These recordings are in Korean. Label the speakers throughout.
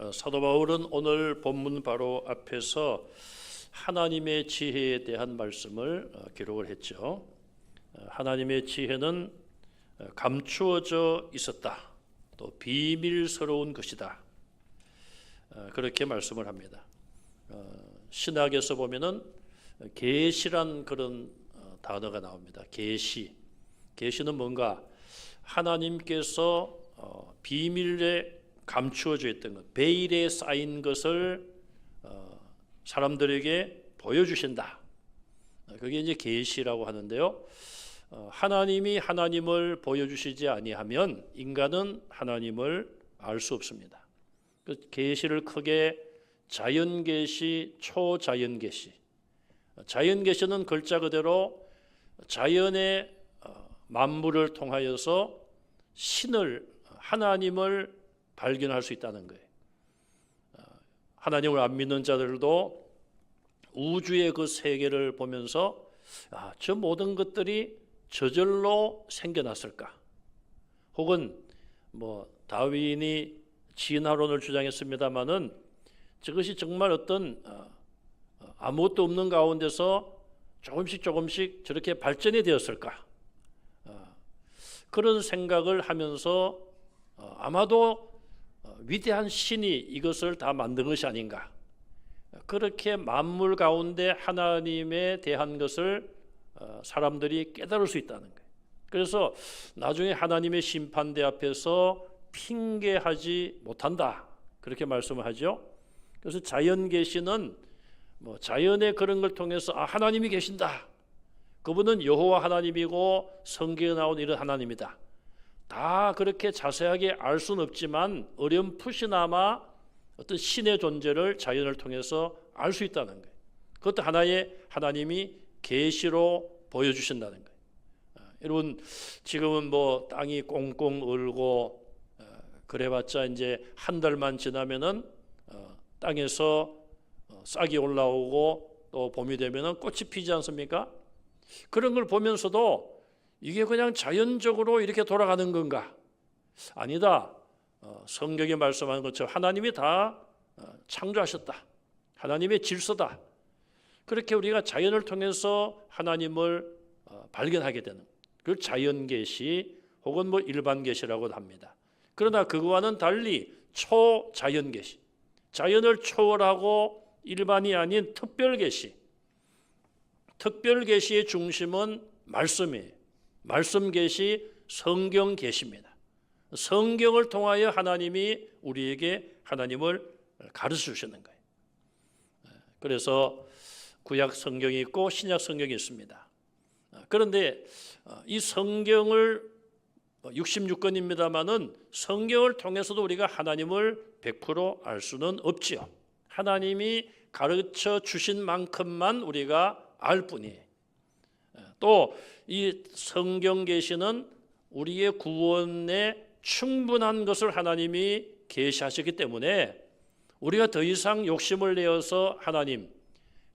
Speaker 1: 사도 바울은 오늘 본문 바로 앞에서 하나님의 지혜에 대한 말씀을 기록을 했죠. 하나님의 지혜는 감추어져 있었다. 또 비밀스러운 것이다. 그렇게 말씀을 합니다. 신학에서 보면은 계시란 그런 단어가 나옵니다. 계시는 뭔가 하나님께서 비밀에 감추어져 있던 것, 베일에 쌓인 것을 사람들에게 보여주신다. 그게 이제 계시라고 하는데요. 하나님이 하나님을 보여주시지 아니하면 인간은 하나님을 알 수 없습니다. 그 계시를 크게 자연계시, 초자연계시. 자연계시는 글자 그대로 자연의 만물을 통하여서 신을, 하나님을 발견할 수 있다는 거예요. 하나님을 안 믿는 자들도 우주의 그 세계를 보면서 저 모든 것들이 저절로 생겨났을까? 혹은 다윈이 진화론을 주장했습니다마는 저것이 정말 어떤 아무것도 없는 가운데서 조금씩 저렇게 발전이 되었을까? 그런 생각을 하면서 아마도 위대한 신이 이것을 다 만든 것이 아닌가. 그렇게 만물 가운데 하나님에 대한 것을 사람들이 깨달을 수 있다는 거예요. 그래서 나중에 하나님의 심판대 앞에서 핑계하지 못한다. 그렇게 말씀을 하죠. 그래서 자연계시는 자연의 그런 걸 통해서 하나님이 계신다. 그분은 여호와 하나님이고 성경에 나온 이런 하나님이다. 다 그렇게 자세하게 알 수는 없지만 어렴풋이나마 어떤 신의 존재를 자연을 통해서 알 수 있다는 거예요. 그것도 하나의 하나님이 계시로 보여주신다는 거예요. 여러분 지금은 땅이 꽁꽁 얼고 그래봤자 이제 한 달만 지나면은 땅에서 싹이 올라오고 또 봄이 되면은 꽃이 피지 않습니까? 그런 걸 보면서도 이게 그냥 자연적으로 이렇게 돌아가는 건가? 아니다. 성경에 말씀하는 것처럼 하나님이 다 창조하셨다. 하나님의 질서다. 그렇게 우리가 자연을 통해서 하나님을 발견하게 되는 그걸 자연계시 혹은 일반계시라고도 합니다. 그러나 그거와는 달리 초자연계시, 자연을 초월하고 일반이 아닌 특별계시, 특별계시의 중심은 말씀이에요. 말씀계시, 성경계시입니다. 성경을 통하여 하나님이 우리에게 하나님을 가르쳐 주시는 거예요. 그래서 구약 성경이 있고 신약 성경이 있습니다. 그런데 이 성경을 66권입니다마는 성경을 통해서도 우리가 하나님을 100% 알 수는 없지요. 하나님이 가르쳐 주신 만큼만 우리가 알 뿐이에요. 또 이 성경 계시는 우리의 구원에 충분한 것을 하나님이 계시하셨기 때문에 우리가 더 이상 욕심을 내어서 하나님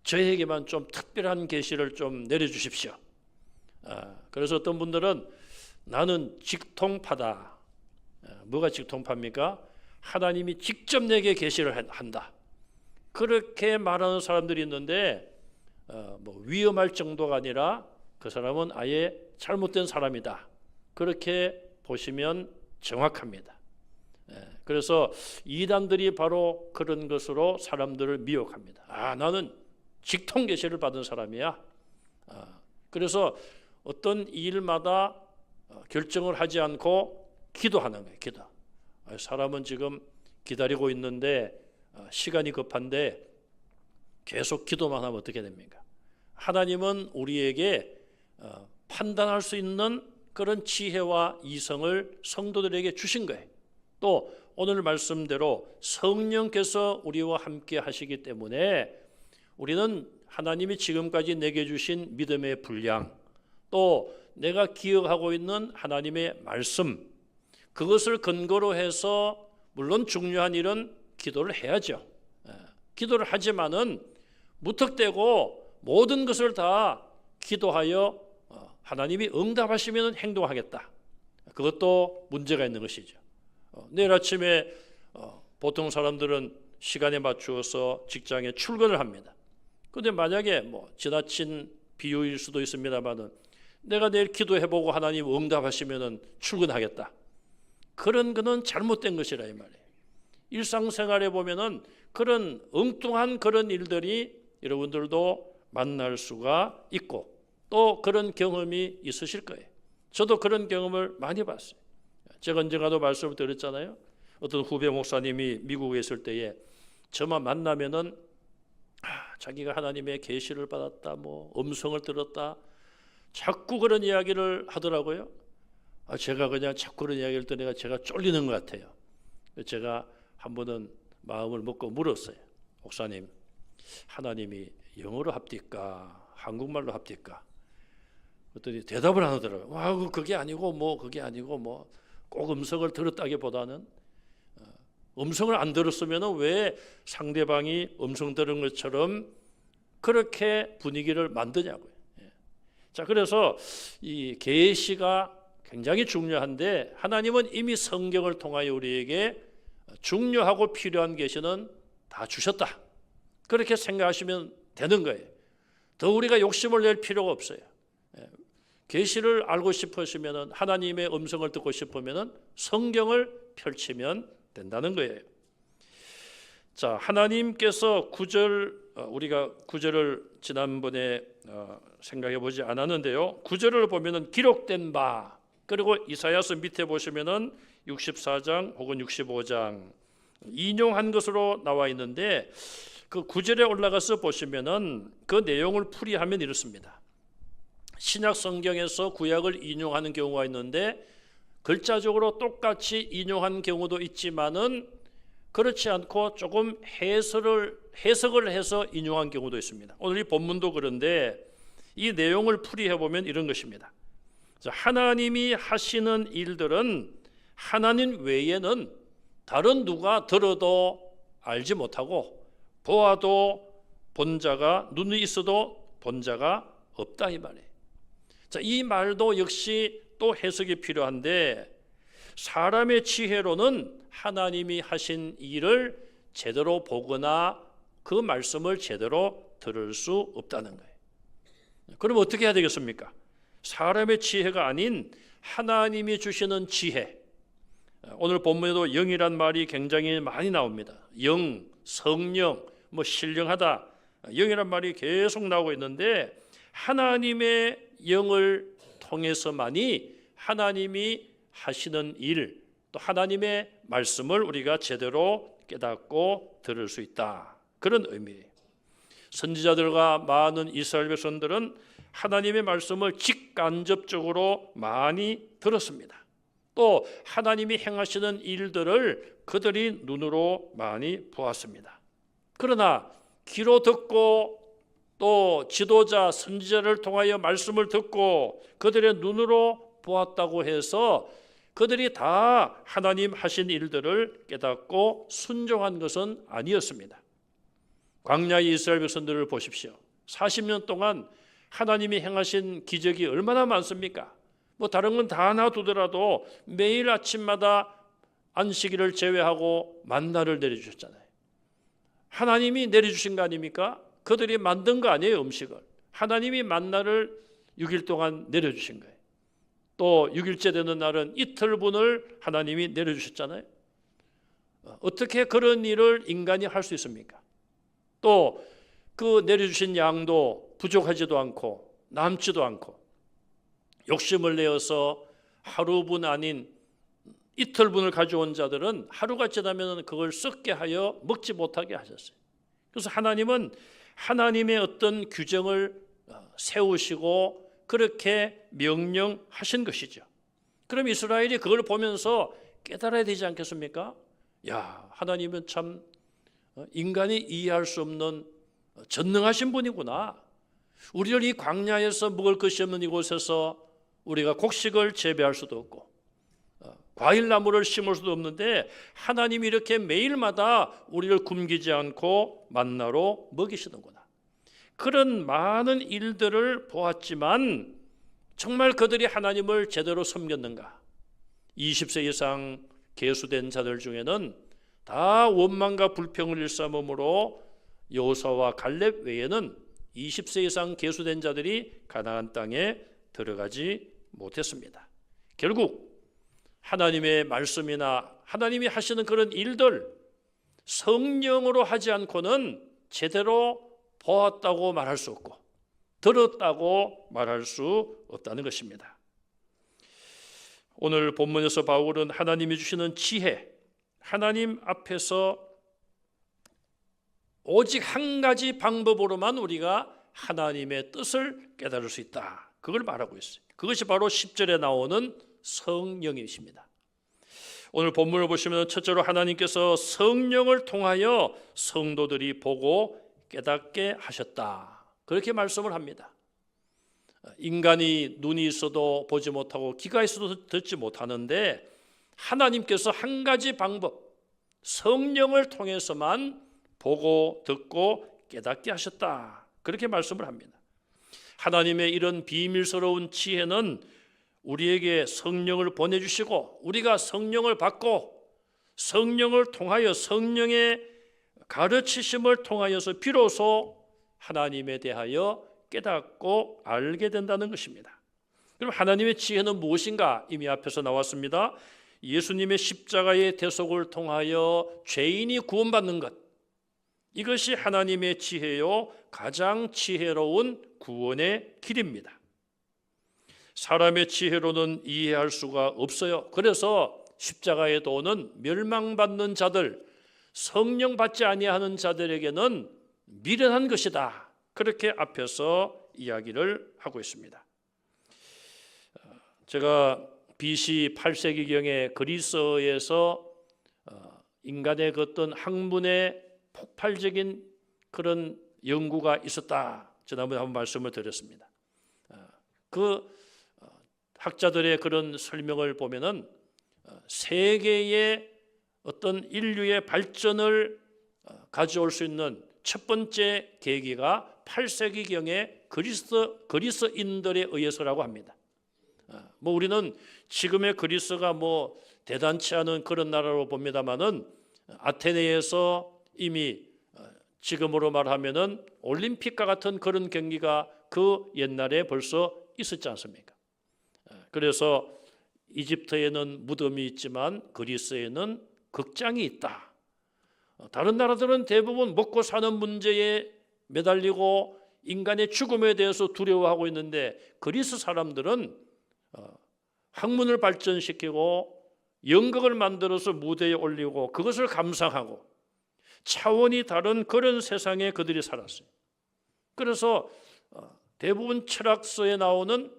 Speaker 1: 저에게만 좀 특별한 계시를 좀 내려주십시오. 그래서 어떤 분들은 나는 직통파다. 뭐가 직통파입니까? 하나님이 직접 내게 계시를 한다. 그렇게 말하는 사람들이 있는데 위험할 정도가 아니라 그 사람은 아예 잘못된 사람이다. 그렇게 보시면 정확합니다. 그래서 이단들이 바로 그런 것으로 사람들을 미혹합니다. 나는 직통 계시를 받은 사람이야. 그래서 어떤 일마다 결정을 하지 않고 기도하는 거예요. 기도. 사람은 지금 기다리고 있는데 시간이 급한데 계속 기도만 하면 어떻게 됩니까? 하나님은 우리에게 판단할 수 있는 그런 지혜와 이성을 성도들에게 주신 거예요. 또 오늘 말씀대로 성령께서 우리와 함께 하시기 때문에 우리는 하나님이 지금까지 내게 주신 믿음의 분량, 또 내가 기억하고 있는 하나님의 말씀, 그것을 근거로 해서 물론 중요한 일은 기도를 해야죠. 기도를 하지만은 무턱대고 모든 것을 다 기도하여 하나님이 응답하시면 행동하겠다. 그것도 문제가 있는 것이죠. 내일 아침에 보통 사람들은 시간에 맞추어서 직장에 출근을 합니다. 그런데 만약에 뭐 지나친 비유일 수도 있습니다만은 내가 내일 기도해보고 하나님 응답하시면은 출근하겠다. 그런 거는 잘못된 것이라 이 말이에요. 일상생활에 보면은 그런 엉뚱한 그런 일들이 여러분들도 만날 수가 있고 또 그런 경험이 있으실 거예요. 저도 그런 경험을 많이 봤어요. 제가 언젠가도 말씀을 드렸잖아요. 어떤 후배 목사님이 미국에 있을 때에 저만 만나면은 자기가 하나님의 계시를 받았다, 뭐 음성을 들었다, 자꾸 그런 이야기를 하더라고요. 제가 그냥 자꾸 그런 이야기를 들으니까 제가 쫄리는 것 같아요. 제가 한 번은 마음을 먹고 물었어요. 목사님, 하나님이 영어로 합니까? 한국말로 합니까? 그랬더니 대답을 안 하더라고요. 그게 아니고 뭐 그게 아니고 뭐 꼭 음성을 들었다기보다는 음성을 안 들었으면 왜 상대방이 음성 들은 것처럼 그렇게 분위기를 만드냐고요. 자, 그래서 이 계시가 굉장히 중요한데 하나님은 이미 성경을 통하여 우리에게 중요하고 필요한 계시는 다 주셨다. 그렇게 생각하시면 되는 거예요. 더 우리가 욕심을 낼 필요가 없어요. 계시를 알고 싶으시면 하나님의 음성을 듣고 싶으면 성경을 펼치면 된다는 거예요. 자, 하나님께서 우리가 9절을 지난번에 생각해 보지 않았는데요. 9절을 보면은 기록된 바, 그리고 이사야서 밑에 보시면은 64장 혹은 65장 인용한 것으로 나와 있는데 그 9절에 올라가서 보시면은 그 내용을 풀이하면 이렇습니다. 신약 성경에서 구약을 인용하는 경우가 있는데 글자적으로 똑같이 인용한 경우도 있지만은 그렇지 않고 조금 해석을 해서 인용한 경우도 있습니다. 오늘 이 본문도 그런데 이 내용을 풀이해 보면 이런 것입니다. 하나님이 하시는 일들은 하나님 외에는 다른 누가 들어도 알지 못하고 보아도 본 자가 눈이 있어도 본 자가 없다 이 말이에요. 자, 이 말도 역시 또 해석이 필요한데 사람의 지혜로는 하나님이 하신 일을 제대로 보거나 그 말씀을 제대로 들을 수 없다는 거예요. 그럼 어떻게 해야 되겠습니까? 사람의 지혜가 아닌 하나님이 주시는 지혜. 오늘 본문에도 영이란 말이 굉장히 많이 나옵니다. 영, 성령, 뭐 신령하다. 영이란 말이 계속 나오고 있는데 하나님의 영을 통해서만이 하나님이 하시는 일, 또 하나님의 말씀을 우리가 제대로 깨닫고 들을 수 있다. 그런 의미예요. 선지자들과 많은 이스라엘 백성들은 하나님의 말씀을 직간접적으로 많이 들었습니다. 또 하나님이 행하시는 일들을 그들이 눈으로 많이 보았습니다. 그러나 귀로 듣고 또 지도자 선지자를 통하여 말씀을 듣고 그들의 눈으로 보았다고 해서 그들이 다 하나님 하신 일들을 깨닫고 순종한 것은 아니었습니다. 광야의 이스라엘 백성들을 보십시오. 40년 동안 하나님이 행하신 기적이 얼마나 많습니까? 뭐 다른 건 다 놔두더라도 매일 아침마다 안식일을 제외하고 만나를 내려주셨잖아요. 하나님이 내려주신 거 아닙니까? 그들이 만든 거 아니에요, 음식을. 하나님이 만나를 6일 동안 내려주신 거예요. 또 6일째 되는 날은 이틀분을 하나님이 내려주셨잖아요. 어떻게 그런 일을 인간이 할 수 있습니까? 또 그 내려주신 양도 부족하지도 않고 남지도 않고 욕심을 내어서 하루분 아닌 이틀분을 가져온 자들은 하루가 지나면 그걸 썩게 하여 먹지 못하게 하셨어요. 그래서 하나님은 하나님의 어떤 규정을 세우시고 그렇게 명령하신 것이죠. 그럼 이스라엘이 그걸 보면서 깨달아야 되지 않겠습니까? 야, 하나님은 참 인간이 이해할 수 없는 전능하신 분이구나. 우리를 이 광야에서 먹을 것이 없는 이곳에서 우리가 곡식을 재배할 수도 없고 과일나무를 심을 수도 없는데 하나님이 이렇게 매일마다 우리를 굶기지 않고 만나로 먹이시는구나. 그런 많은 일들을 보았지만 정말 그들이 하나님을 제대로 섬겼는가? 20세 이상 계수된 자들 중에는 다 원망과 불평을 일삼음으로 여호수아와 갈렙 외에는 20세 이상 계수된 자들이 가나안 땅에 들어가지 못했습니다. 결국 하나님의 말씀이나 하나님이 하시는 그런 일들 성령으로 하지 않고는 제대로 보았다고 말할 수 없고 들었다고 말할 수 없다는 것입니다. 오늘 본문에서 바울은 하나님이 주시는 지혜, 하나님 앞에서 오직 한 가지 방법으로만 우리가 하나님의 뜻을 깨달을 수 있다, 그걸 말하고 있어요. 그것이 바로 10절에 나오는 성령이십니다. 오늘 본문을 보시면 첫째로 하나님께서 성령을 통하여 성도들이 보고 깨닫게 하셨다, 그렇게 말씀을 합니다. 인간이 눈이 있어도 보지 못하고 귀가 있어도 듣지 못하는데 하나님께서 한 가지 방법, 성령을 통해서만 보고 듣고 깨닫게 하셨다, 그렇게 말씀을 합니다. 하나님의 이런 비밀스러운 지혜는 우리에게 성령을 보내주시고 우리가 성령을 받고 성령을 통하여 성령의 가르치심을 통하여서 비로소 하나님에 대하여 깨닫고 알게 된다는 것입니다. 그럼 하나님의 지혜는 무엇인가? 이미 앞에서 나왔습니다. 예수님의 십자가의 대속을 통하여 죄인이 구원받는 것, 이것이 하나님의 지혜요 가장 지혜로운 구원의 길입니다. 사람의 지혜로는 이해할 수가 없어요. 그래서 십자가의 도는 멸망받는 자들, 성령 받지 아니하는 자들에게는 미련한 것이다, 그렇게 앞에서 이야기를 하고 있습니다. 제가 BC 8세기경에 그리스에서 인간의 그 어떤 학문의 폭발적인 그런 연구가 있었다, 지난번에 한번 말씀을 드렸습니다. 그 학자들의 그런 설명을 보면은 세계의 어떤 인류의 발전을 가져올 수 있는 첫 번째 계기가 8세기경에 그리스인들에 의해서라고 합니다. 뭐 우리는 지금의 그리스가 뭐 대단치 않은 그런 나라로 봅니다만은 아테네에서 이미 지금으로 말하면은 올림픽과 같은 그런 경기가 그 옛날에 벌써 있었지 않습니까? 그래서 이집트에는 무덤이 있지만 그리스에는 극장이 있다. 다른 나라들은 대부분 먹고 사는 문제에 매달리고 인간의 죽음에 대해서 두려워하고 있는데 그리스 사람들은 학문을 발전시키고 연극을 만들어서 무대에 올리고 그것을 감상하고 차원이 다른 그런 세상에 그들이 살았어요. 그래서 대부분 철학서에 나오는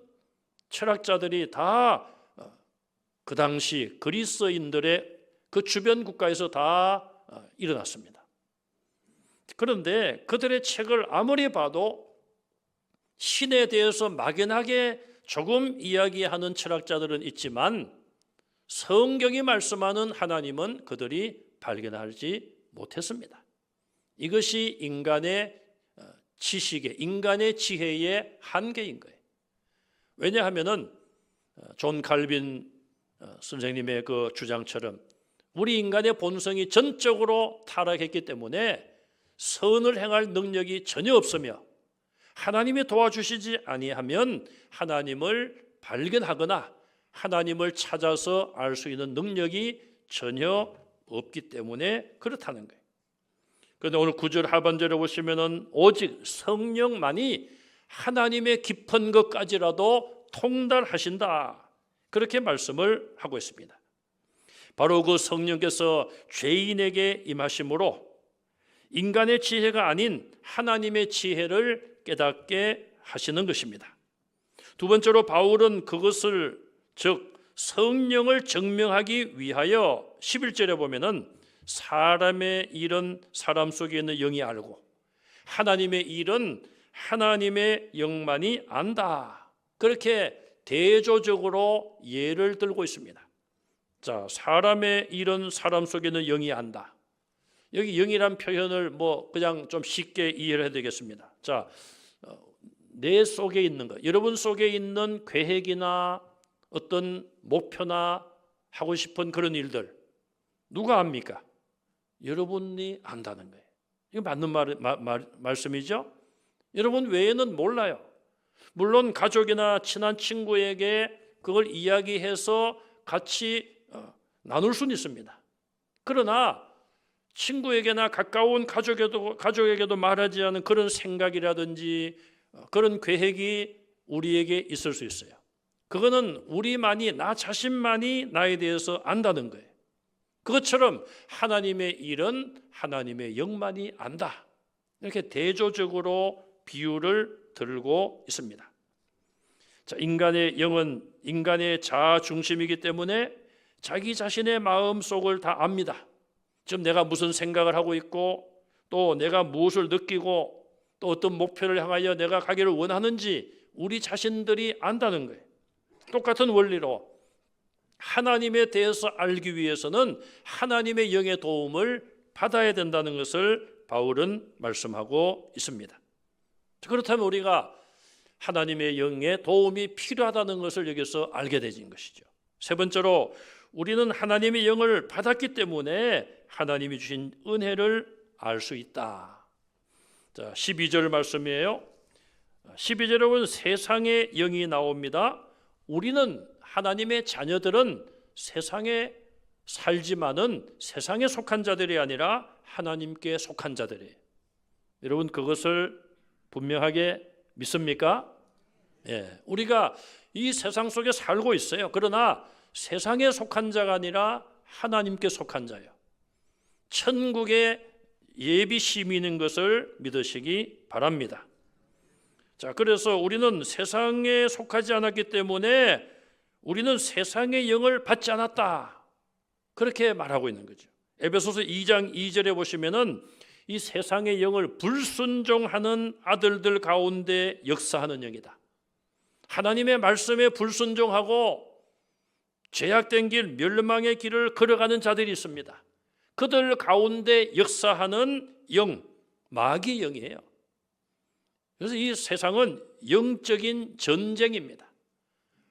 Speaker 1: 철학자들이 다 그 당시 그리스인들의 그 주변 국가에서 다 일어났습니다. 그런데 그들의 책을 아무리 봐도 신에 대해서 막연하게 조금 이야기하는 철학자들은 있지만 성경이 말씀하는 하나님은 그들이 발견하지 못했습니다. 이것이 인간의 지식의, 인간의 지혜의 한계인 거예요. 왜냐하면은 존 칼빈 선생님의 그 주장처럼 우리 인간의 본성이 전적으로 타락했기 때문에 선을 행할 능력이 전혀 없으며 하나님이 도와주시지 아니하면 하나님을 발견하거나 하나님을 찾아서 알 수 있는 능력이 전혀 없기 때문에 그렇다는 거예요. 그런데 오늘 9절 하반절에 보시면은 오직 성령만이 하나님의 깊은 것까지라도 통달하신다, 그렇게 말씀을 하고 있습니다. 바로 그 성령께서 죄인에게 임하심으로 인간의 지혜가 아닌 하나님의 지혜를 깨닫게 하시는 것입니다. 두 번째로 바울은 그것을, 즉 성령을 증명하기 위하여 11절에 보면은 사람의 일은 사람 속에 있는 영이 알고 하나님의 일은 하나님의 영만이 안다, 그렇게 대조적으로 예를 들고 있습니다. 자, 사람의 일은 사람 속에 있는 영이 안다. 여기 영이란 표현을 뭐 그냥 좀 쉽게 이해를 해야 되겠습니다. 자, 내 속에 있는 것, 여러분 속에 있는 계획이나 어떤 목표나 하고 싶은 그런 일들 누가 압니까? 여러분이 안다는 거예요. 이거 맞는 말씀이죠? 여러분 외에는 몰라요. 물론 가족이나 친한 친구에게 그걸 이야기해서 같이 나눌 수는 있습니다. 그러나 친구에게나 가까운 가족에게도 말하지 않은 그런 생각이라든지 그런 계획이 우리에게 있을 수 있어요. 그거는 우리만이, 나 자신만이 나에 대해서 안다는 거예요. 그것처럼 하나님의 일은 하나님의 영만이 안다. 이렇게 대조적으로 비유를 들고 있습니다. 자, 인간의 영은 인간의 자아 중심이기 때문에 자기 자신의 마음속을 다 압니다. 지금 내가 무슨 생각을 하고 있고 또 내가 무엇을 느끼고 또 어떤 목표를 향하여 내가 가기를 원하는지 우리 자신들이 안다는 거예요. 똑같은 원리로 하나님에 대해서 알기 위해서는 하나님의 영의 도움을 받아야 된다는 것을 바울은 말씀하고 있습니다. 그렇다면 우리가 하나님의 영의 도움이 필요하다는 것을 여기서 알게 되는 것이죠. 세 번째로 우리는 하나님의 영을 받았기 때문에 하나님이 주신 은혜를 알 수 있다. 자, 12절 말씀이에요. 12절에 보면 세상의 영이 나옵니다. 우리는 하나님의 자녀들은 세상에 살지만은 세상에 속한 자들이 아니라 하나님께 속한 자들이에요. 여러분 그것을 분명하게 믿습니까? 예, 우리가 이 세상 속에 살고 있어요. 그러나 세상에 속한 자가 아니라 하나님께 속한 자예요. 천국에 예비 시민인 것을 믿으시기 바랍니다. 자, 그래서 우리는 세상에 속하지 않았기 때문에 우리는 세상의 영을 받지 않았다. 그렇게 말하고 있는 거죠. 에베소서 2장 2절에 보시면은 이 세상의 영을 불순종하는 아들들 가운데 역사하는 영이다. 하나님의 말씀에 불순종하고 죄악된 길, 멸망의 길을 걸어가는 자들이 있습니다. 그들 가운데 역사하는 영, 마귀의 영이에요. 그래서 이 세상은 영적인 전쟁입니다.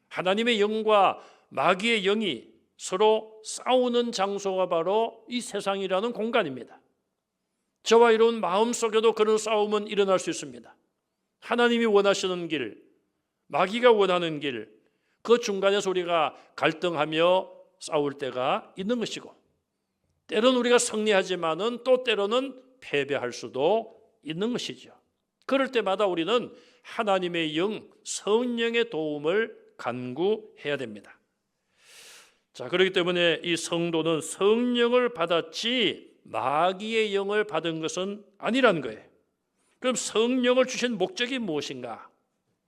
Speaker 1: 하나님의 영과 마귀의 영이 서로 싸우는 장소가 바로 이 세상이라는 공간입니다. 저와 여러분 마음속에도 그런 싸움은 일어날 수 있습니다. 하나님이 원하시는 길, 마귀가 원하는 길, 그 중간에서 우리가 갈등하며 싸울 때가 있는 것이고 때로는 우리가 승리하지만은 또 때로는 패배할 수도 있는 것이죠. 그럴 때마다 우리는 하나님의 영, 성령의 도움을 간구해야 됩니다. 자, 그렇기 때문에 이 성도는 성령을 받았지 마귀의 영을 받은 것은 아니라는 거예요. 그럼 성령을 주신 목적이 무엇인가?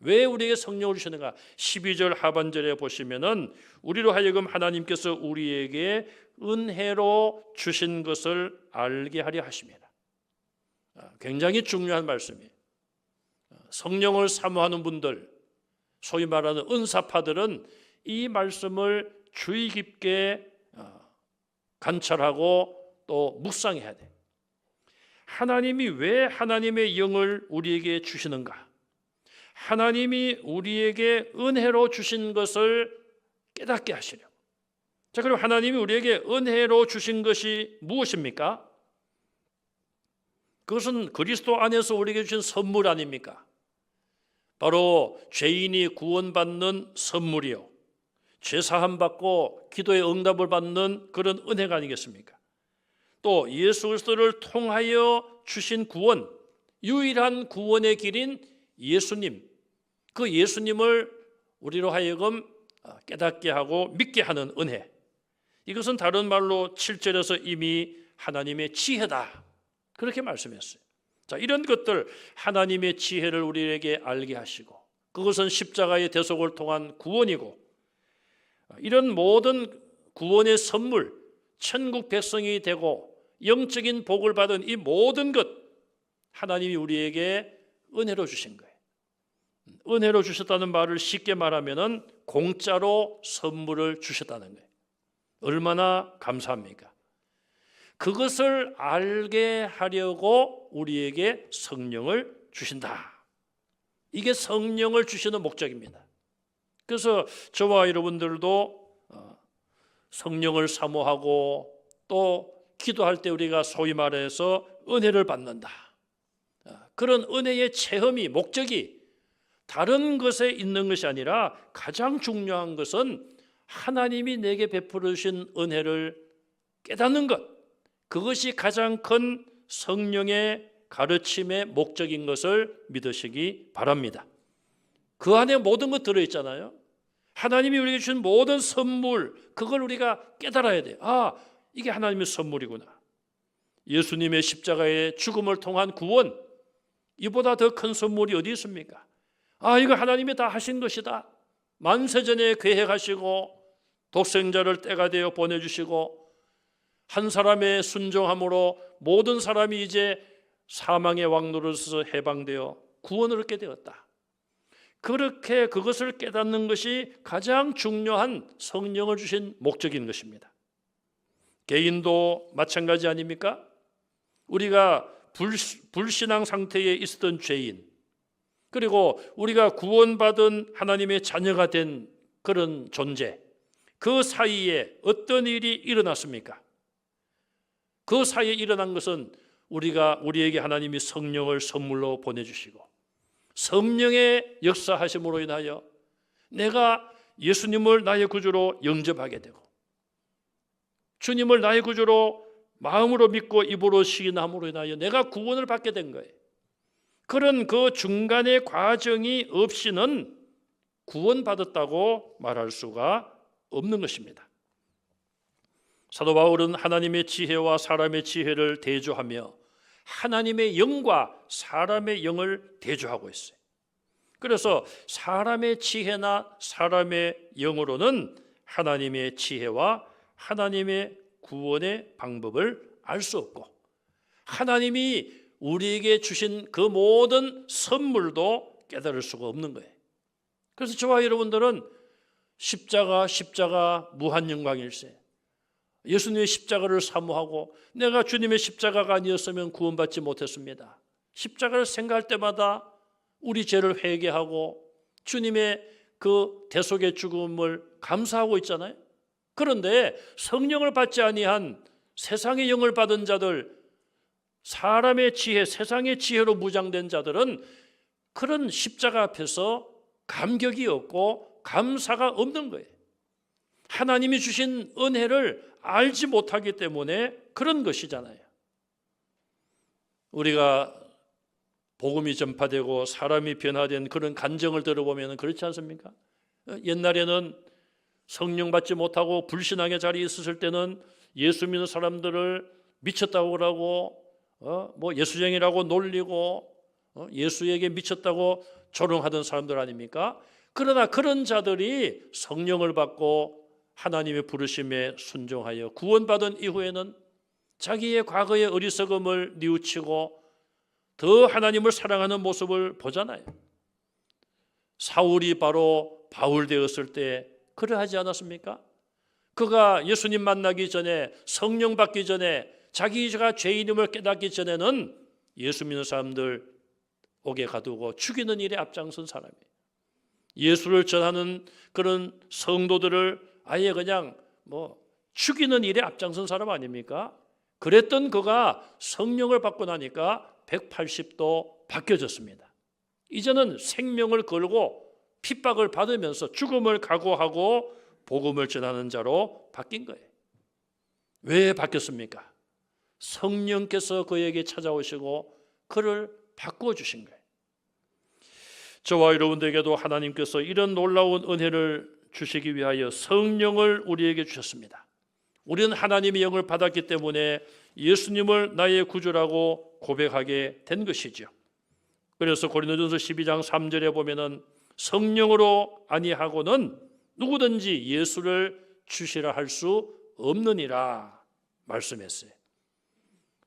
Speaker 1: 왜 우리에게 성령을 주시는가? 12절 하반절에 보시면은 우리로 하여금 하나님께서 우리에게 은혜로 주신 것을 알게 하려 하십니다. 굉장히 중요한 말씀이에요. 성령을 사모하는 분들, 소위 말하는 은사파들은 이 말씀을 주의 깊게 관찰하고 또 묵상해야 돼. 하나님이 왜 하나님의 영을 우리에게 주시는가? 하나님이 우리에게 은혜로 주신 것을 깨닫게 하시려고. 자, 그럼 하나님이 우리에게 은혜로 주신 것이 무엇입니까? 그것은 그리스도 안에서 우리에게 주신 선물 아닙니까? 바로 죄인이 구원받는 선물이요, 죄사함 받고 기도의 응답을 받는 그런 은혜가 아니겠습니까? 또 예수 그리스도를 통하여 주신 구원, 유일한 구원의 길인 예수님, 그 예수님을 우리로 하여금 깨닫게 하고 믿게 하는 은혜, 이것은 다른 말로 7절에서 이미 하나님의 지혜다, 그렇게 말씀했어요. 자, 이런 것들 하나님의 지혜를 우리에게 알게 하시고 그것은 십자가의 대속을 통한 구원이고, 이런 모든 구원의 선물, 천국 백성이 되고 영적인 복을 받은 이 모든 것 하나님이 우리에게 은혜로 주신 거예요. 은혜로 주셨다는 말을 쉽게 말하면은 공짜로 선물을 주셨다는 거예요. 얼마나 감사합니까? 그것을 알게 하려고 우리에게 성령을 주신다. 이게 성령을 주시는 목적입니다. 그래서 저와 여러분들도 성령을 사모하고 또 기도할 때 우리가 소위 말해서 은혜를 받는다. 그런 은혜의 체험이, 목적이 다른 것에 있는 것이 아니라 가장 중요한 것은 하나님이 내게 베풀어 주신 은혜를 깨닫는 것, 그것이 가장 큰 성령의 가르침의 목적인 것을 믿으시기 바랍니다. 그 안에 모든 것 들어있잖아요. 하나님이 우리에게 주신 모든 선물, 그걸 우리가 깨달아야 돼요. 아, 이게 하나님의 선물이구나. 예수님의 십자가의 죽음을 통한 구원, 이보다 더 큰 선물이 어디 있습니까? 아, 이거 하나님이 다 하신 것이다. 만세전에 계획하시고 독생자를 때가 되어 보내주시고 한 사람의 순종함으로 모든 사람이 이제 사망의 왕노릇에서 해방되어 구원을 얻게 되었다. 그렇게 그것을 깨닫는 것이 가장 중요한 성령을 주신 목적인 것입니다. 개인도 마찬가지 아닙니까? 우리가 불신앙 상태에 있었던 죄인, 그리고 우리가 구원받은 하나님의 자녀가 된 그런 존재, 그 사이에 어떤 일이 일어났습니까? 그 사이에 일어난 것은 우리에게 하나님이 성령을 선물로 보내주시고 성령의 역사하심으로 인하여 내가 예수님을 나의 구주로 영접하게 되고 주님을 나의 구주로 마음으로 믿고 입으로 시인함으로 인하여 내가 구원을 받게 된 거예요. 그런 그 중간의 과정이 없이는 구원받았다고 말할 수가 없는 것입니다. 사도 바울은 하나님의 지혜와 사람의 지혜를 대조하며 하나님의 영과 사람의 영을 대조하고 있어요. 그래서 사람의 지혜나 사람의 영으로는 하나님의 지혜와 하나님의 구원의 방법을 알 수 없고 하나님이 우리에게 주신 그 모든 선물도 깨달을 수가 없는 거예요. 그래서 저와 여러분들은 십자가 무한영광일세, 예수님의 십자가를 사모하고 내가 주님의 십자가가 아니었으면 구원받지 못했습니다. 십자가를 생각할 때마다 우리 죄를 회개하고 주님의 그 대속의 죽음을 감사하고 있잖아요. 그런데 성령을 받지 아니한 세상의 영을 받은 자들, 사람의 지혜, 세상의 지혜로 무장된 자들은 그런 십자가 앞에서 감격이 없고 감사가 없는 거예요. 하나님이 주신 은혜를 알지 못하기 때문에 그런 것이잖아요. 우리가 복음이 전파되고 사람이 변화된 그런 간증을 들어보면 그렇지 않습니까? 옛날에는 성령 받지 못하고 불신앙의 자리에 있었을 때는 예수 믿는 사람들을 미쳤다고 그러고 뭐 예수쟁이라고 놀리고 예수에게 미쳤다고 조롱하던 사람들 아닙니까? 그러나 그런 자들이 성령을 받고 하나님의 부르심에 순종하여 구원받은 이후에는 자기의 과거의 어리석음을 뉘우치고 더 하나님을 사랑하는 모습을 보잖아요. 사울이 바로 바울 되었을 때 그러하지 않았습니까? 그가 예수님 만나기 전에, 성령 받기 전에, 자기가 죄인임을 깨닫기 전에는 예수 믿는 사람들 옥에 가두고 죽이는 일에 앞장선 사람이에요. 예수를 전하는 그런 성도들을 아예 그냥 죽이는 일에 앞장선 사람 아닙니까? 그랬던 그가 성령을 받고 나니까 180도 바뀌어졌습니다. 이제는 생명을 걸고 핍박을 받으면서 죽음을 각오하고 복음을 전하는 자로 바뀐 거예요. 왜 바뀌었습니까? 성령께서 그에게 찾아오시고 그를 바꾸어 주신 거예요. 저와 여러분들에게도 하나님께서 이런 놀라운 은혜를 주시기 위하여 성령을 우리에게 주셨습니다. 우리는 하나님의 영을 받았기 때문에 예수님을 나의 구주라고 고백하게 된 것이죠. 그래서 고린도전서 12장 3절에 보면은 성령으로 아니하고는 누구든지 예수를 주시라 할 수 없느니라 말씀했어요.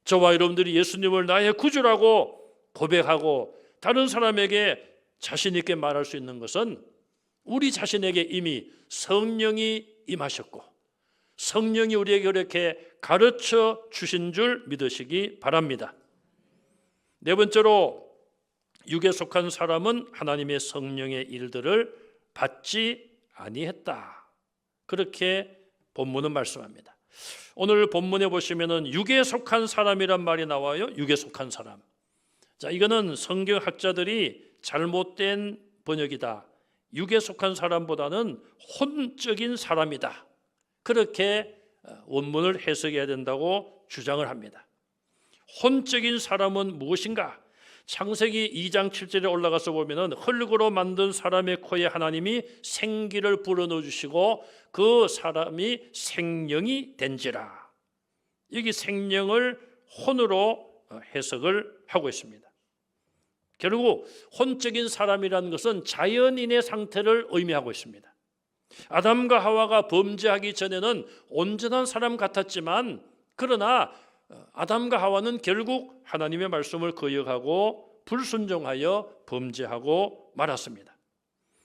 Speaker 1: 저와 여러분들이 예수님을 나의 구주라고 고백하고 다른 사람에게 자신 있게 말할 수 있는 것은 우리 자신에게 이미 성령이 임하셨고 성령이 우리에게 그렇게 가르쳐 주신 줄 믿으시기 바랍니다. 네 번째로 육에 속한 사람은 하나님의 성령의 일들을 받지 아니했다. 그렇게 본문은 말씀합니다. 오늘 본문에 보시면은 육에 속한 사람이란 말이 나와요. 육에 속한 사람. 자, 이거는 성경학자들이 잘못된 번역이다. 육에 속한 사람보다는 혼적인 사람이다. 그렇게 원문을 해석해야 된다고 주장을 합니다. 혼적인 사람은 무엇인가? 창세기 2장 7절에 올라가서 보면은 흙으로 만든 사람의 코에 하나님이 생기를 불어넣어 주시고 그 사람이 생명이 된지라. 여기 생명을 혼으로 해석을 하고 있습니다. 결국 혼적인 사람이라는 것은 자연인의 상태를 의미하고 있습니다. 아담과 하와가 범죄하기 전에는 온전한 사람 같았지만 그러나 아담과 하와는 결국 하나님의 말씀을 거역하고 불순종하여 범죄하고 말았습니다.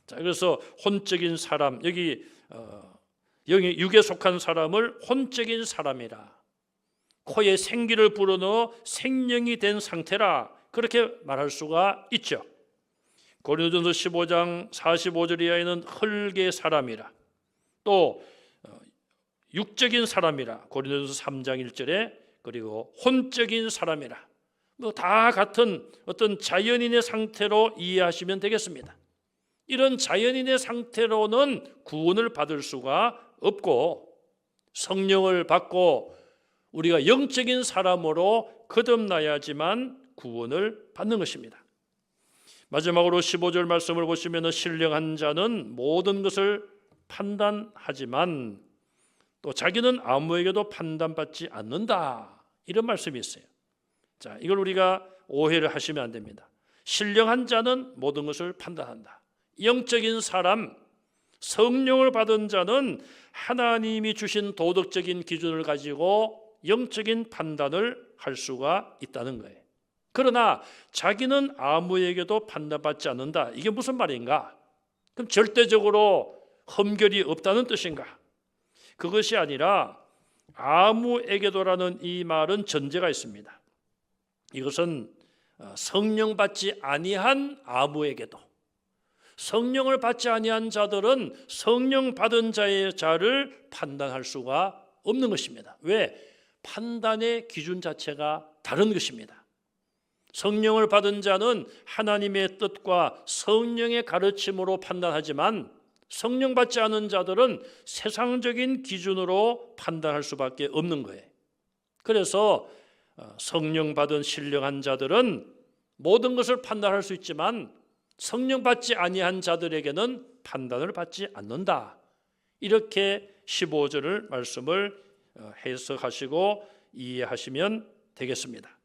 Speaker 1: 자, 그래서 혼적인 사람, 여기 육에 속한 사람을 혼적인 사람이라, 코에 생기를 불어넣어 생명이 된 상태라, 그렇게 말할 수가 있죠. 고린도전서 15장 45절 이하에는 흙의 사람이라, 또 육적인 사람이라 고린도전서 3장 1절에, 그리고 혼적인 사람이라, 뭐 다 같은 어떤 자연인의 상태로 이해하시면 되겠습니다. 이런 자연인의 상태로는 구원을 받을 수가 없고 성령을 받고 우리가 영적인 사람으로 거듭나야지만 구원을 받는 것입니다. 마지막으로 15절 말씀을 보시면 신령한 자는 모든 것을 판단하지만 또 자기는 아무에게도 판단받지 않는다, 이런 말씀이 있어요. 자, 이걸 우리가 오해를 하시면 안 됩니다. 신령한 자는 모든 것을 판단한다. 영적인 사람, 성령을 받은 자는 하나님이 주신 도덕적인 기준을 가지고 영적인 판단을 할 수가 있다는 거예요. 그러나 자기는 아무에게도 판단받지 않는다. 이게 무슨 말인가? 그럼 절대적으로 흠결이 없다는 뜻인가? 그것이 아니라 아무에게도라는 이 말은 전제가 있습니다. 이것은 성령 받지 아니한 아무에게도, 성령을 받지 아니한 자들은 성령 받은 자를 판단할 수가 없는 것입니다. 왜? 판단의 기준 자체가 다른 것입니다. 성령을 받은 자는 하나님의 뜻과 성령의 가르침으로 판단하지만 성령 받지 않은 자들은 세상적인 기준으로 판단할 수밖에 없는 거예요. 그래서 성령 받은 신령한 자들은 모든 것을 판단할 수 있지만 성령 받지 아니한 자들에게는 판단을 받지 않는다. 이렇게 15절을 말씀을 해석하시고 이해하시면 되겠습니다.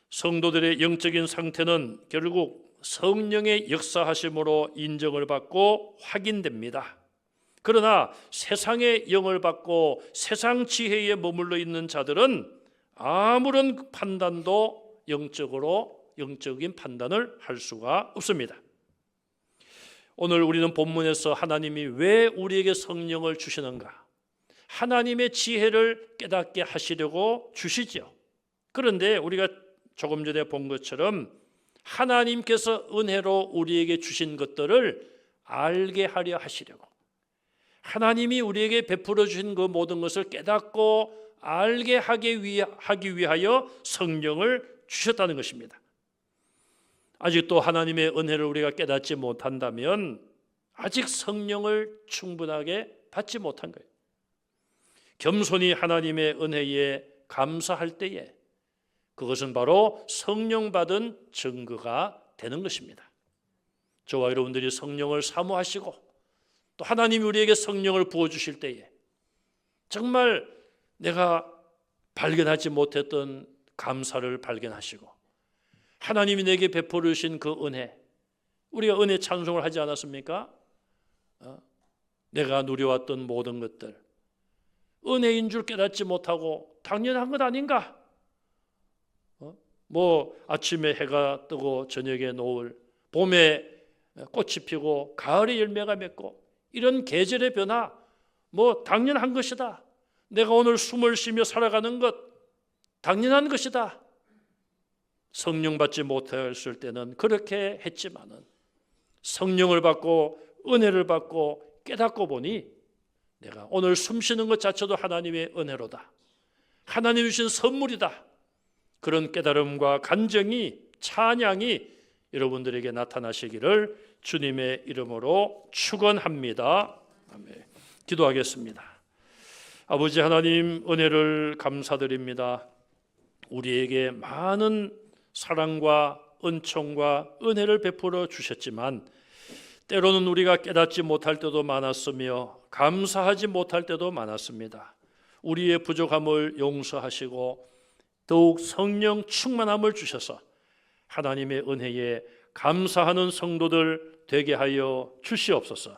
Speaker 1: 성도들의 영적인 상태는 결국 성령의 역사하심으로 인정을 받고 확인됩니다. 그러나 세상의 영을 받고 세상 지혜에 머물러 있는 자들은 아무런 판단도 영적인 판단을 할 수가 없습니다. 오늘 우리는 본문에서 하나님이 왜 우리에게 성령을 주시는가? 하나님의 지혜를 깨닫게 하시려고 주시죠. 그런데 우리가 조금 전에 본 것처럼 하나님께서 은혜로 우리에게 주신 것들을 알게 하려 하시려고, 하나님이 우리에게 베풀어 주신 그 모든 것을 깨닫고 알게 하기 위하여 성령을 주셨다는 것입니다. 아직도 하나님의 은혜를 우리가 깨닫지 못한다면 아직 성령을 충분하게 받지 못한 거예요. 겸손히 하나님의 은혜에 감사할 때에 그것은 바로 성령 받은 증거가 되는 것입니다. 저와 여러분들이 성령을 사모하시고 또 하나님이 우리에게 성령을 부어주실 때에 정말 내가 발견하지 못했던 감사를 발견하시고 하나님이 내게 베풀어 주신 그 은혜, 우리가 은혜 찬송을 하지 않았습니까? 내가 누려왔던 모든 것들 은혜인 줄 깨닫지 못하고 당연한 것 아닌가? 뭐 아침에 해가 뜨고 저녁에 노을, 봄에 꽃이 피고 가을에 열매가 맺고 이런 계절의 변화 뭐 당연한 것이다. 내가 오늘 숨을 쉬며 살아가는 것 당연한 것이다. 성령 받지 못했을 때는 그렇게 했지만은 성령을 받고 은혜를 받고 깨닫고 보니 내가 오늘 숨쉬는 것 자체도 하나님의 은혜로다. 하나님 주신 선물이다. 그런 깨달음과 간정이, 찬양이 여러분들에게 나타나시기를 주님의 이름으로 축원합니다. 아멘. 기도하겠습니다. 아버지 하나님, 은혜를 감사드립니다. 우리에게 많은 사랑과 은총과 은혜를 베풀어 주셨지만 때로는 우리가 깨닫지 못할 때도 많았으며 감사하지 못할 때도 많았습니다. 우리의 부족함을 용서하시고 더욱 성령 충만함을 주셔서 하나님의 은혜에 감사하는 성도들 되게 하여 주시옵소서.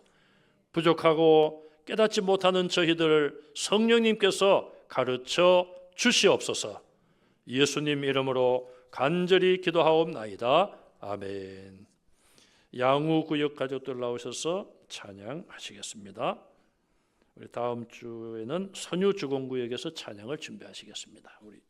Speaker 1: 부족하고 깨닫지 못하는 저희들 성령님께서 가르쳐 주시옵소서. 예수님 이름으로 간절히 기도하옵나이다. 아멘. 양우구역 가족들 나오셔서 찬양하시겠습니다. 우리 다음 주에는 선유주공구역에서 찬양을 준비하시겠습니다. 우리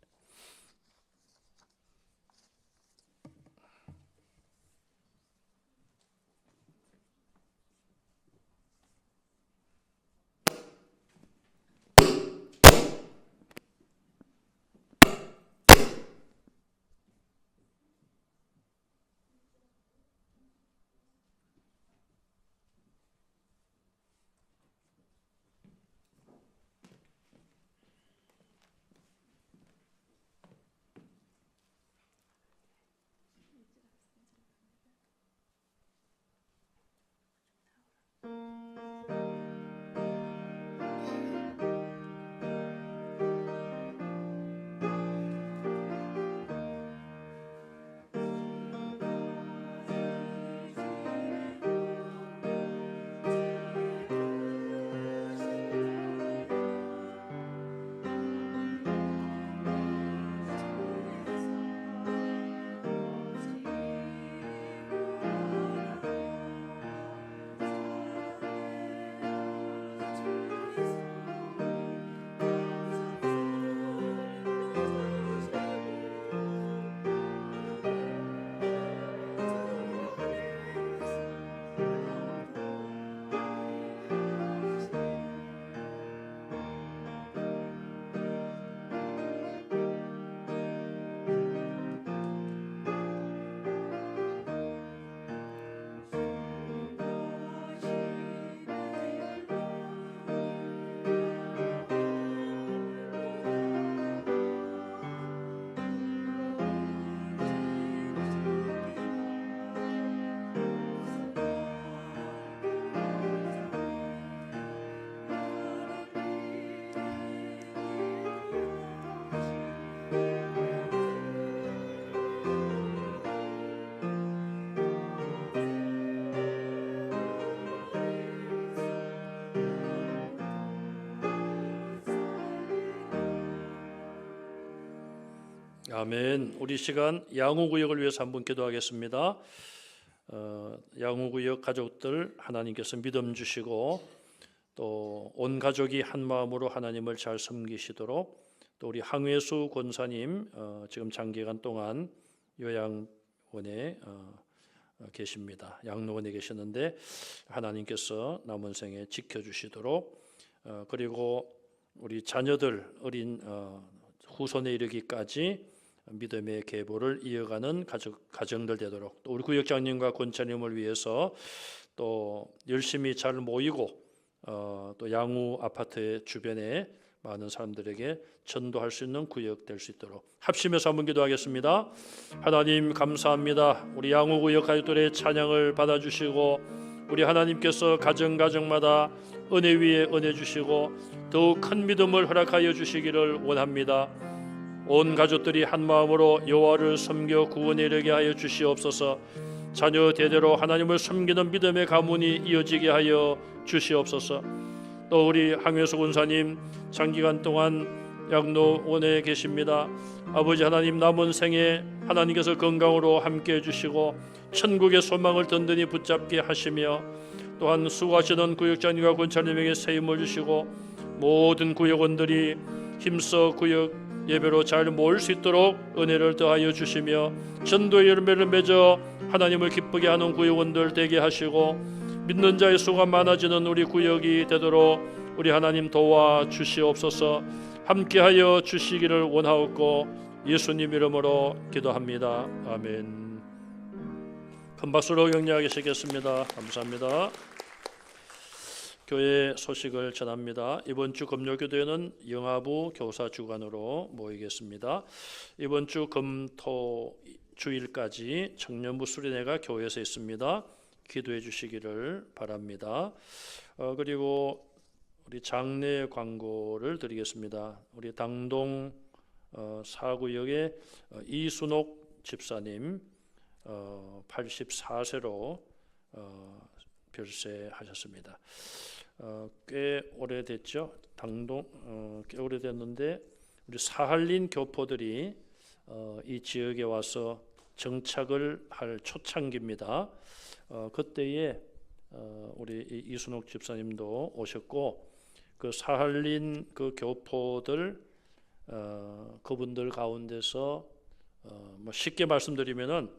Speaker 1: 아멘. 우리 시간 양우구역을 위해서 한번 기도하겠습니다. 양우구역 가족들 하나님께서 믿음 주시고 또 온 가족이 한 마음으로 하나님을 잘 섬기시도록, 또 우리 항회수 권사님 지금 장기간 동안 요양원에 계십니다. 양로원에 계시는데 하나님께서 남은 생에 지켜주시도록, 그리고 우리 자녀들 어린 후손에 이르기까지 믿음의 계보를 이어가는 가정들 되도록, 또 우리 구역장님과 권사님을 위해서 또 열심히 잘 모이고 또 양우 아파트 주변에 많은 사람들에게 전도할 수 있는 구역 될 수 있도록 합심해서 한번 기도하겠습니다. 하나님 감사합니다. 우리 양우 구역 가족들의 찬양을 받아주시고 우리 하나님께서 가정마다 은혜 위에 은혜 주시고 더욱 큰 믿음을 허락하여 주시기를 원합니다. 온 가족들이 한 마음으로 여호와를 섬겨 구원에 이르게 하여 주시옵소서. 자녀 대대로 하나님을 섬기는 믿음의 가문이 이어지게 하여 주시옵소서. 또 우리 항회수 권사님 장기간 동안 양로원에 계십니다. 아버지 하나님, 남은 생에 하나님께서 건강으로 함께해 주시고 천국의 소망을 든든히 붙잡게 하시며, 또한 수고하시는 구역장님과 권사님에게 세임을 주시고 모든 구역원들이 힘써 구역 예배로 잘 모일 수 있도록 은혜를 더하여 주시며, 전도의 열매를 맺어 하나님을 기쁘게 하는 구역원들 되게 하시고, 믿는 자의 수가 많아지는 우리 구역이 되도록 우리 하나님 도와 주시옵소서. 함께하여 주시기를 원하옵고 예수님 이름으로 기도합니다. 아멘. 큰 박수로 격려하시겠습니다. 감사합니다. 교회 소식을 전합니다. 이번 주 금요교대는 영아부 교사 주간으로 모이겠습니다. 이번 주 금토 주일까지 청년부 수련회가 교회에서 있습니다. 기도해 주시기를 바랍니다. 그리고 우리 장례 광고를 드리겠습니다. 우리 당동 4구역의 이순옥 집사님 84세로 별세하셨습니다. 꽤 오래됐죠. 당동 꽤 오래됐는데 우리 사할린 교포들이 이 지역에 와서 정착을 할 초창기입니다. 그때에 우리 이순옥 집사님도 오셨고 그 사할린 그 교포들 그분들 가운데서 뭐 쉽게 말씀드리면은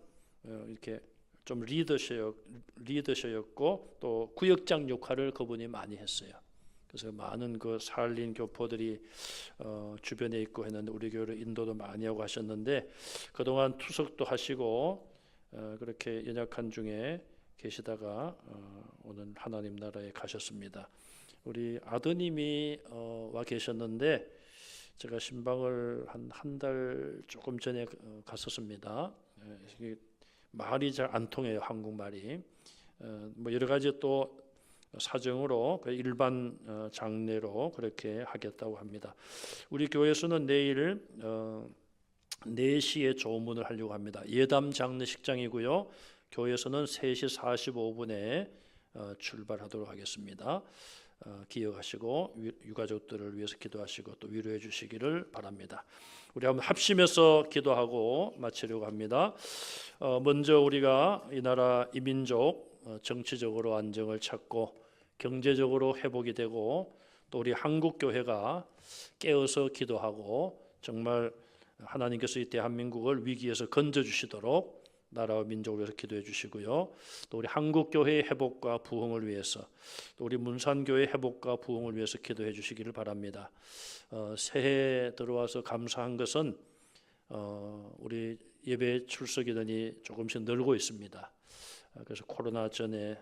Speaker 1: 이렇게 좀 리더셨고 또 구역장 역할을 그분이 많이 했어요. 그래서 많은 그 사할린 교포들이 주변에 있고 했는데 우리 교회를 인도도 많이 하고 하셨는데 그동안 투석도 하시고 그렇게 연약한 중에 계시다가 오늘 하나님 나라에 가셨습니다. 우리 아드님이 와 계셨는데 제가 신방을 한 달 조금 전에 갔었습니다. 말이 잘 안 통해요, 한국말이. 뭐 여러 가지 또 사정으로 일반 장례로 그렇게 하겠다고 합니다. 우리 교회에서는 내일 4시에 조문을 하려고 합니다. 예담 장례식장이고요. 교회에서는 3시 45분에 출발하도록 하겠습니다. 기억하시고 유가족들을 위해서 기도하시고 또 위로해 주시기를 바랍니다. 우리 한번 합심해서 기도하고 마치려고 합니다. 먼저 우리가 이 나라 이 민족 정치적으로 안정을 찾고 경제적으로 회복이 되고 또 우리 한국 교회가 깨어서 기도하고 정말 하나님께서 이 대한민국을 위기에서 건져 주시도록 나라와 민족을 위해서 기도해 주시고요. 또 우리 한국 교회의 회복과 부흥을 위해서 또 우리 문산교회의 회복과 부흥을 위해서 기도해 주시기를 바랍니다. 새해 들어와서 감사한 것은 우리 예배 출석 인원이 조금씩 늘고 있습니다. 그래서 코로나 전에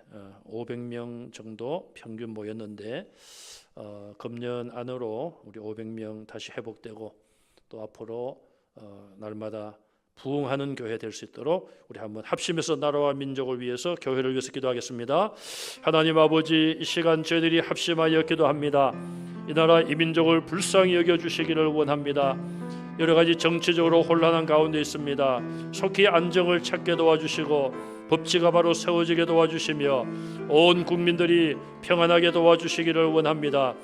Speaker 1: 500명 정도 평균 모였는데 금년 안으로 우리 500명 다시 회복되고 또 앞으로 날마다 부흥하는 교회 될 수 있도록 우리 한번 합심해서 나라와 민족을 위해서 교회를 위해서 기도하겠습니다. 하나님 아버지, 이 시간 저희들이 합심하여 기도합니다. 이 나라 이 민족을 불쌍히 여겨주시기를 원합니다. 여러 가지 정치적으로 혼란한 가운데 있습니다. 속히 안정을 찾게 도와주시고 법치가 바로 세워지게 도와주시며 온 국민들이 평안하게 도와주시기를 원합니다.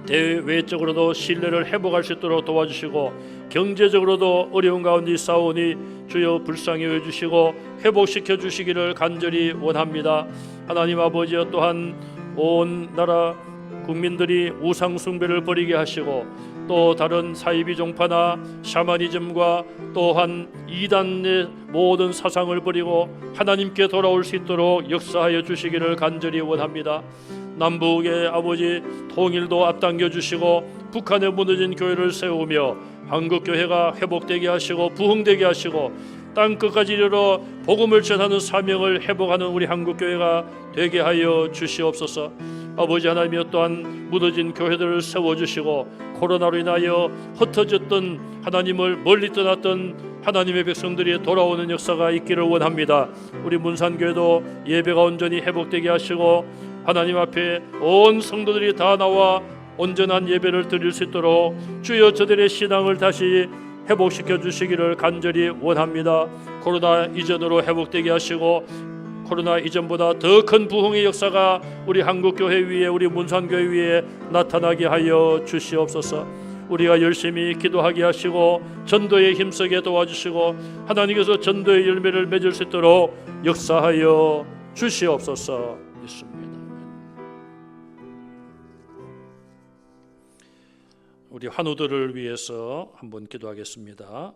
Speaker 1: 대외적으로도 신뢰를 회복할 수 있도록 도와주시고 경제적으로도 어려운 가운데 싸우니 주여 불쌍히 여주시고 회복시켜 주시기를 간절히 원합니다. 하나님 아버지여, 또한 온 나라 국민들이 우상 숭배를 버리게 하시고 또 다른 사이비 종파나 샤머니즘과 또한 이단의 모든 사상을 버리고 하나님께 돌아올 수 있도록 역사하여 주시기를 간절히 원합니다. 남북의 아버지 통일도 앞당겨 주시고 북한에 무너진 교회를 세우며 한국 교회가 회복되게 하시고 부흥되게 하시고 땅 끝까지 이르러 복음을 전하는 사명을 회복하는 우리 한국 교회가 되게 하여 주시옵소서. 아버지 하나님이여, 또한 무너진 교회들을 세워주시고 코로나로 인하여 흩어졌던 하나님을 멀리 떠났던 하나님의 백성들이 돌아오는 역사가 있기를 원합니다. 우리 문산교회도 예배가 온전히 회복되게 하시고 하나님 앞에 온 성도들이 다 나와 온전한 예배를 드릴 수 있도록 주여 저들의 신앙을 다시 회복시켜 주시기를 간절히 원합니다. 코로나 이전으로 회복되게 하시고 코로나 이전보다 더 큰 부흥의 역사가 우리 한국교회 위에, 우리 문산교회 위에 나타나게 하여 주시옵소서. 우리가 열심히 기도하게 하시고 전도에 힘쓰게 도와주시고 하나님께서 전도의 열매를 맺을 수 있도록 역사하여 주시옵소서. 있습니다. 우리 환우들을 위해서 한번 기도하겠습니다.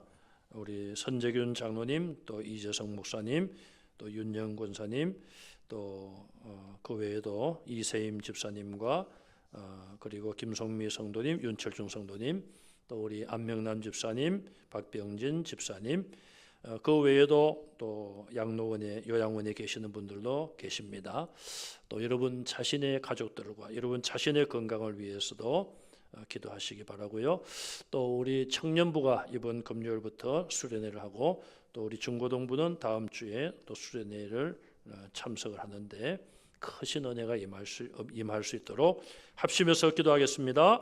Speaker 1: 우리 선재균 장로님, 또 이재성 목사님, 또 윤영 권사님, 또 그 외에도 이세임 집사님과 그리고 김성미 성도님, 윤철중 성도님, 또 우리 안명남 집사님, 박병진 집사님, 그 외에도 또 양로원에 요양원에 계시는 분들도 계십니다. 또 여러분 자신의 가족들과 여러분 자신의 건강을 위해서도 기도하시기 바라고요. 또 우리 청년부가 이번 금요일부터 수련회를 하고 또 우리 중고등부는 다음 주에 또 수련회를 참석을 하는데 크신 은혜가 임할 수 있도록 합심해서 기도하겠습니다.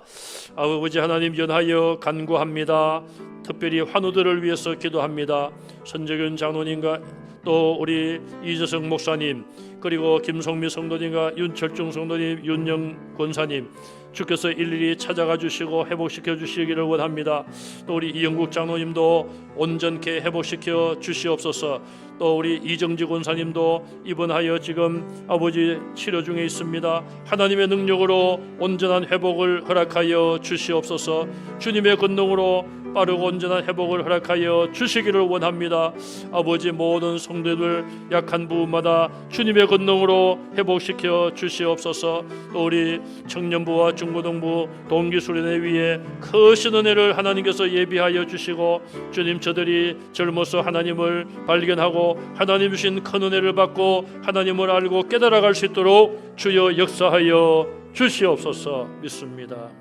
Speaker 1: 아버지 하나님 연하여 간구합니다. 특별히 환우들을 위해서 기도합니다. 선재균 장로님과 또 우리 이재성 목사님, 그리고 김성미 성도님과 윤철중 성도님, 윤영 권사님, 주께서 일일이 찾아가 주시고 회복시켜 주시기를 원합니다. 또 우리 이영국 장로님도 온전케 회복시켜 주시옵소서. 또 우리 이정지 권사님도 입원하여 지금 아버지 치료 중에 있습니다. 하나님의 능력으로 온전한 회복을 허락하여 주시옵소서. 주님의 권능으로 빠르고 온전한 회복을 허락하여 주시기를 원합니다. 아버지 모든 성도들 약한 부분마다 주님의 권능으로 회복시켜 주시옵소서. 또 우리 청년부와 중고등부 동기수련회 위에 크신 은혜를 하나님께서 예비하여 주시고 주님 저들이 젊어서 하나님을 발견하고 하나님 주신 큰 은혜를 받고 하나님을 알고 깨달아갈 수 있도록 주여 역사하여 주시옵소서. 믿습니다.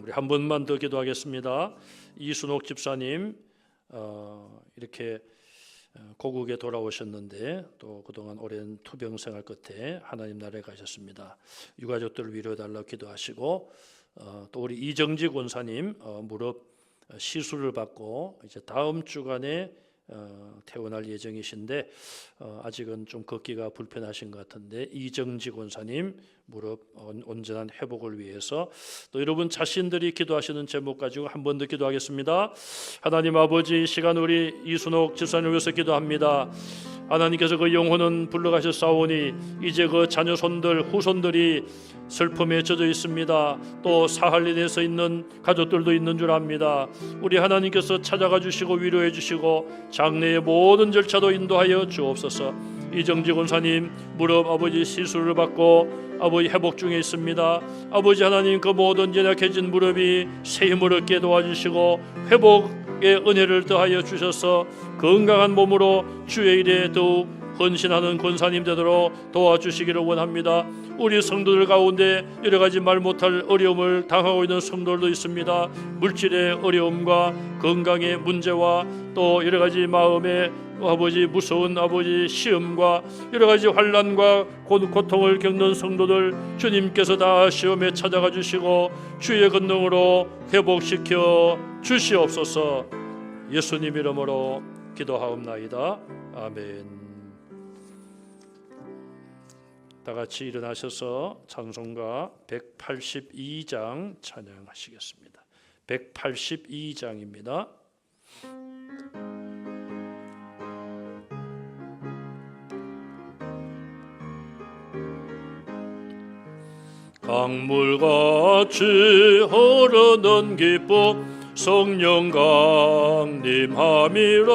Speaker 1: 우리 한 번만 더 기도하겠습니다. 이순옥 집사님 이렇게 고국에 돌아오셨는데 또 그동안 오랜 투병 생활 끝에 하나님 나라에 가셨습니다. 유가족들을 위로해달라고 기도하시고 또 우리 이정지 권사님 무릎 시술을 받고 이제 다음 주간에 퇴원할 예정이신데 아직은 좀 걷기가 불편하신 것 같은데 이정지 권사님 무릎 온전한 회복을 위해서 또 여러분 자신들이 기도하시는 제목 가지고 한 번 더 기도하겠습니다. 하나님 아버지, 시간 우리 이순옥 집사님을 위해서 기도합니다. 하나님께서 그 영혼은 불러가셨사오니 이제 그 자녀 손들 후손들이 슬픔에 젖어 있습니다. 또 사할린에서 있는 가족들도 있는 줄 압니다. 우리 하나님께서 찾아가 주시고 위로해 주시고 장래의 모든 절차도 인도하여 주옵소서. 이정지 권사님 무릎 아버지 시술을 받고 아버지 회복 중에 있습니다. 아버지 하나님 그 모든 연약해진 무릎이 새 힘을 얻게 도와주시고 회복의 은혜를 더하여 주셔서 건강한 몸으로 주의 일에 더욱 헌신하는 권사님 되도록 도와주시기를 원합니다. 우리 성도들 가운데 여러 가지 말 못할 어려움을 당하고 있는 성도들도 있습니다. 물질의 어려움과 건강의 문제와 또 여러 가지 마음의 아버지 무서운 아버지 시험과 여러 가지 환난과 고통을 겪는 성도들 주님께서 다 시험에 찾아가 주시고 주의 권능으로 회복시켜 주시옵소서. 예수님 이름으로 기도하옵나이다. 아멘. 다 같이 일어나셔서 찬송가 182장 찬양하시겠습니다. 182장입니다. 강물같이 흐르는 기쁨 성령 강림함이라.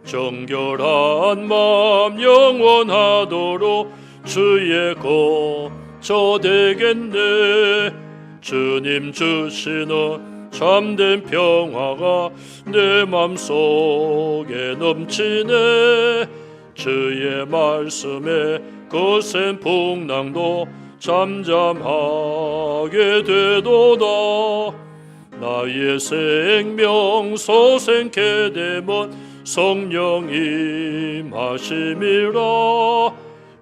Speaker 1: 정결한 마음 영원하도록 주의 거처 되겠네. 주님 주시는 참된 평화가 내 맘속에 넘치네. 주의 말씀에 거센 풍랑도 잠잠하게 되도다. 나의 생명 소생케 되면 성령 임하심이라.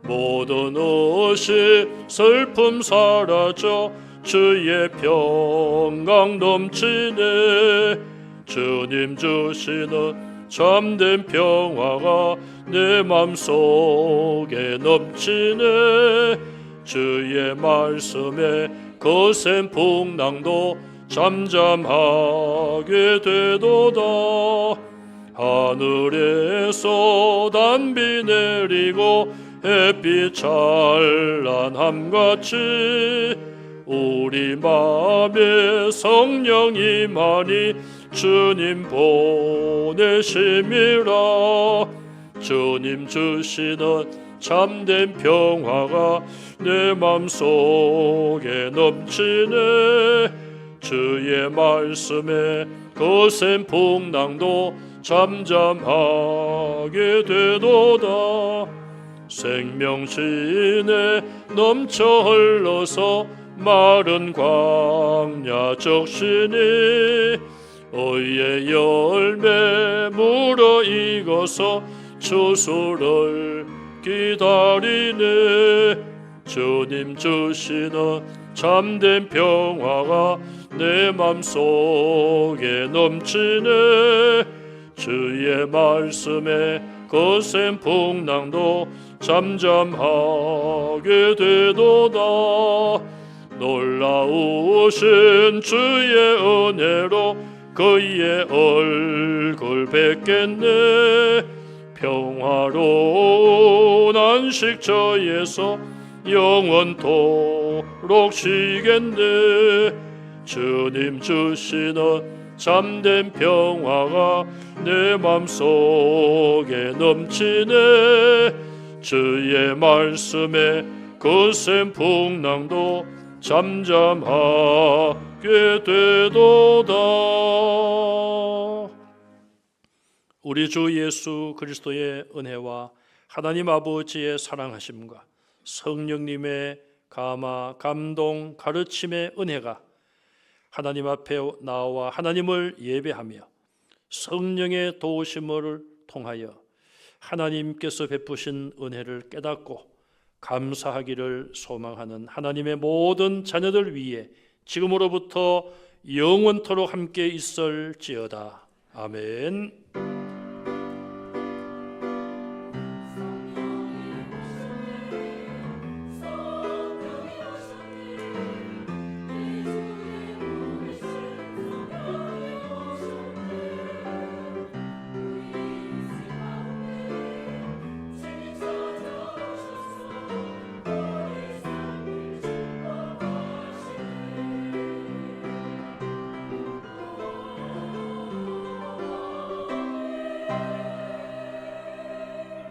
Speaker 1: 모든 의심 슬픔 사라져 주의 평강 넘치네. 주님 주시는 참된 평화가 내 맘속에 넘치네. 주의 말씀에 거센 풍랑도 잠잠하게 되도다. 하늘에서 단비 내리고 햇빛 찬란함같이 우리 맘에 성령이 많이 주님 보내심이라. 주님 주시는 참된 평화가 내 맘속에 넘치네. 주의 말씀에 거센 풍랑도 잠잠하게 되도다. 생명신에 넘쳐 흘러서 마른 광야 적시니 의의 열매 물어 익어서 추수를 기다리네. 주님 주시는 참된 평화가 내 맘속에 넘치네. 주의 말씀에 거센 풍랑도 잠잠하게 되도다. 놀라우신 주의 은혜로 그의 얼굴 뵙겠네. 평화로운 안식 저에서 영원토록 쉬겠네. 주님 주시는 참된 평화가 내 맘속에 넘치네. 주의 말씀에 거센 풍랑도 잠잠하게 되도다. 우리 주 예수 그리스도의 은혜와 하나님 아버지의 사랑하심과 성령님의 감화, 감동, 가르침의 은혜가 하나님 앞에 나와 하나님을 예배하며 성령의 도우심을 통하여 하나님께서 베푸신 은혜를 깨닫고 감사하기를 소망하는 하나님의 모든 자녀들 위에 지금으로부터 영원토록 함께 있을지어다. 아멘.